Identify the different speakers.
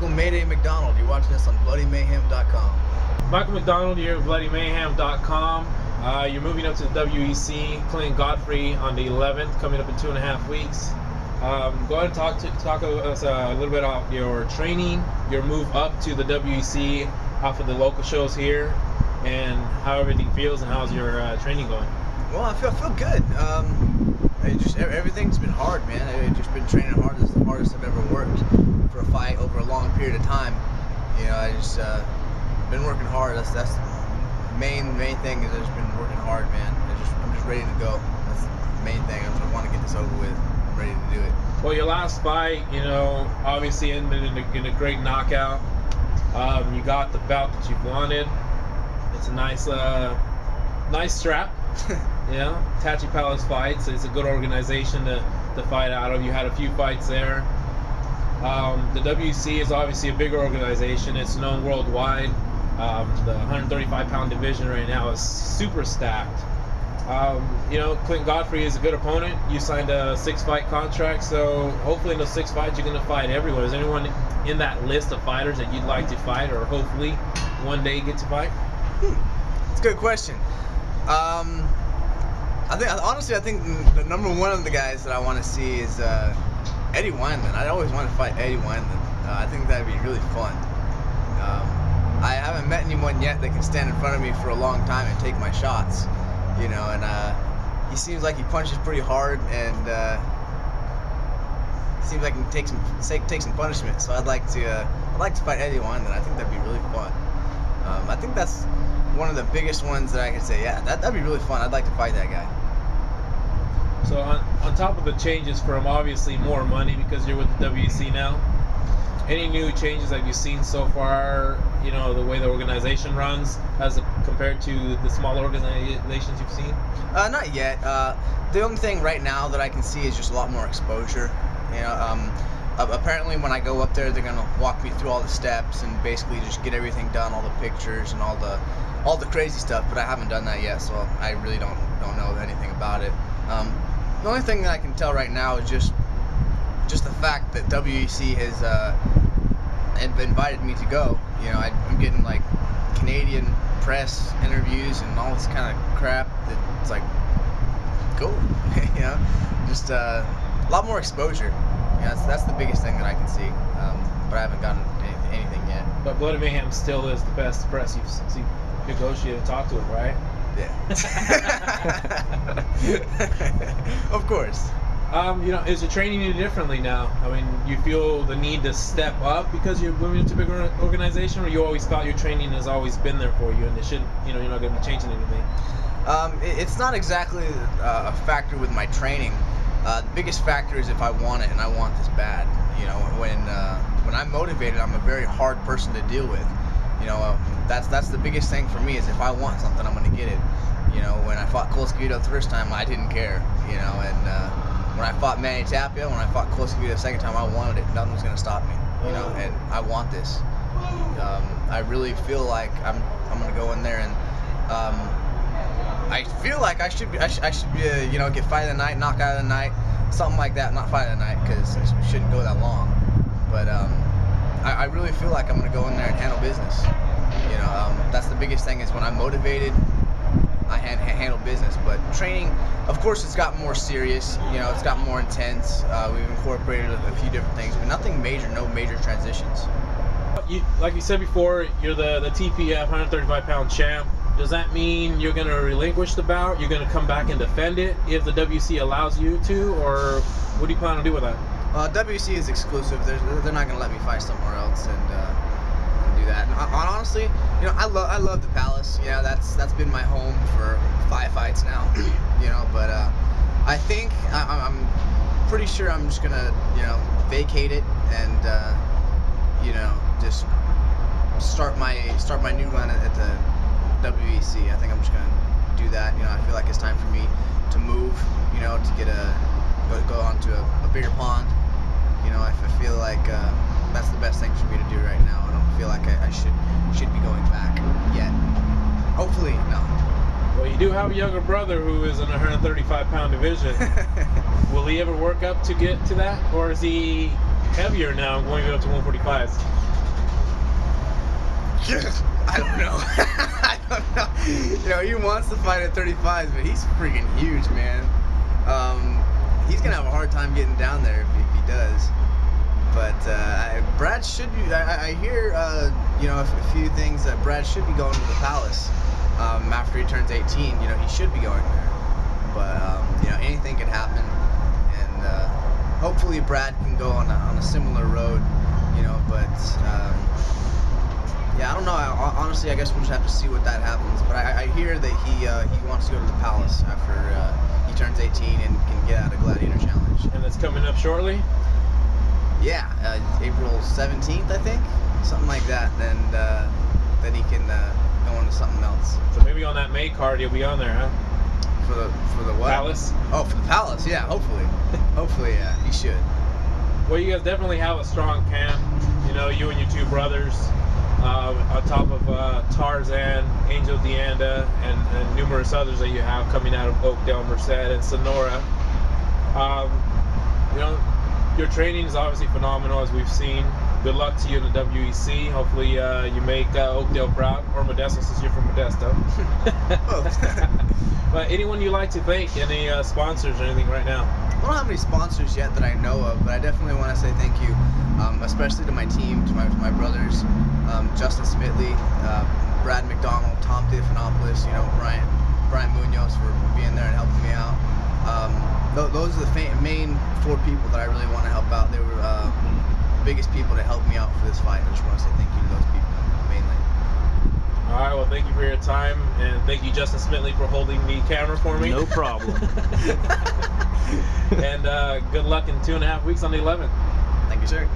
Speaker 1: Michael Mayday McDonald. You're watching this on BloodyMayhem.com.
Speaker 2: Michael McDonald here at BloodyMayhem.com. You're moving up to the WEC. Clint Godfrey on the 11th, coming up in 2.5 weeks. Go ahead and talk to us a little bit about your training, your move up to the WEC off of the local shows here, and how everything feels and how's your training going.
Speaker 1: Well, I feel good. Everything's been hard, man. I've just been training hardest, the hardest I've ever worked for a fight over a long period of time. You know, I just been working hard. That's the main thing is I've just been working hard, man. I'm just ready to go. That's the main thing. I just want to get this over with. I'm ready to do it.
Speaker 2: Well, your last fight, you know, obviously ended in a great knockout. You got the bout that you wanted. It's a nice strap. Yeah, Tachi Palace Fights. It's a good organization to fight out of. You had a few fights there. The WEC is obviously a bigger organization. It's known worldwide. The 135-pound division right now is super stacked. You know, Clint Godfrey is a good opponent. You signed a 6-fight contract, so hopefully in those 6 fights you're going to fight everyone. Is anyone in that list of fighters that you'd like to fight, or hopefully one day get to fight?
Speaker 1: It's a good question. I think the number one of the guys that I want to see is Eddie Wineland. I always want to fight Eddie Wineland. I think that'd be really fun. I haven't met anyone yet that can stand in front of me for a long time and take my shots. You know, and he seems like he punches pretty hard, and seems like he can take some punishment. So I'd like to fight Eddie Wineland. I think that'd be really fun. I think that's one of the biggest ones that I could say, yeah, that'd be really fun. I'd like to fight that guy.
Speaker 2: So on top of the changes from obviously more money because you're with the WEC now, any new changes that you've seen so far, you know, the way the organization runs as compared to the smaller organizations you've seen?
Speaker 1: Not yet. The only thing right now that I can see is just a lot more exposure. You know, apparently when I go up there, they're gonna walk me through all the steps and basically just get everything done, all the pictures and all the crazy stuff. But I haven't done that yet, so I really don't know anything about it. The only thing that I can tell right now is just the fact that WEC has invited me to go. You know, I'm getting like Canadian press interviews and all this kind of crap. It's like, cool. You know, just a lot more exposure. Yeah, that's the biggest thing that I can see, but I haven't gotten anything yet.
Speaker 2: But Bloody Mayhem still is the best press you've negotiated and talked to it, right?
Speaker 1: Yeah. Of course.
Speaker 2: You know, is your training any differently now? I mean, you feel the need to step up because you're moving into a bigger organization, or you always thought your training has always been there for you and it shouldn't, you know, you're not going to be changing anything?
Speaker 1: It's not exactly a factor with my training. The biggest factor is if I want it, and I want this bad. You know, when I'm motivated, I'm a very hard person to deal with. You know, that's the biggest thing for me is if I want something, I'm gonna get it. You know, when I fought Colescavito the first time, I didn't care. You know, and when I fought Manny Tapia, when I fought Colescavito the second time, I wanted it. Nothing was gonna stop me. You know, and I want this. I really feel like I'm gonna go in there and. I feel like I should be, you know, get fight of the night, knockout of the night, something like that. Not fight of the night because it shouldn't go that long. But I really feel like I'm gonna go in there and handle business. You know, that's the biggest thing is when I'm motivated, I handle business. But training, of course, it's got more serious. You know, it's got more intense. We've incorporated a few different things, but nothing major, no major transitions.
Speaker 2: Like you said before, you're the TPF 135-pound champ. Does that mean you're going to relinquish the bout? You're going to come back and defend it if the WEC allows you to, or what do you plan to do with that?
Speaker 1: WEC is exclusive. They're not going to let me fight somewhere else and do that. And honestly, you know, I love the Palace. You know, that's been my home for 5 fights now. You know, but I think I'm pretty sure I'm just going to, you know, vacate it and you know, just start my new run at the WEC. I think I'm just gonna do that. You know, I feel like it's time for me to move. You know, to go onto a bigger pond. You know, I feel like that's the best thing for me to do right now. I don't feel like I should be going back yet. Hopefully, no.
Speaker 2: Well, you do have a younger brother who is in a 135-pound division. Will he ever work up to get to that, or is he heavier now, going up to 145s?
Speaker 1: I don't know. I don't know. You know, he wants to fight at 35s, but he's freaking huge, man. He's gonna have a hard time getting down there if he does. But Brad should be. I hear, you know, a few things that Brad should be going to the Palace after he turns 18. You know, he should be going there. But you know, anything can happen, and hopefully Brad can go on a similar road. You know, but. Yeah, I don't know. Honestly, I guess we'll just have to see what that happens. But I hear that he wants to go to the Palace after he turns 18 and can get out of Gladiator Challenge.
Speaker 2: And that's coming up shortly?
Speaker 1: Yeah, April 17th, I think, something like that. And then he can go on to something else.
Speaker 2: So maybe on that May card, you'll be on there, huh?
Speaker 1: For the what?
Speaker 2: Palace?
Speaker 1: Oh, for the Palace, yeah. Hopefully, hopefully, yeah, he should.
Speaker 2: Well, you guys definitely have a strong camp. You know, you and your two brothers. On top of Tarzan, Angel Deanda, and numerous others that you have coming out of Oakdale, Merced, and Sonora. You know, your training is obviously phenomenal, as we've seen. Good luck to you in the WEC. Hopefully you make Oakdale proud, or Modesto, since you're from Modesto. But anyone you'd like to thank, any sponsors or anything right now?
Speaker 1: I don't have any sponsors yet that I know of, but I definitely want to say thank you, especially to my team, to my brothers, Justin Smitley, Brad McDonald, Tom Diafanopoulos, you know, Brian Munoz for being there and helping me out. Those are the main 4 people that I really want to help out. They were the biggest people to help me out for this fight. I just want to say thank you to those people mainly.
Speaker 2: All right, well, thank you for your time, and thank you, Justin Smitley, for holding the camera for me.
Speaker 3: No problem.
Speaker 2: And good luck in 2.5 weeks on the 11th.
Speaker 1: Thank you, sir.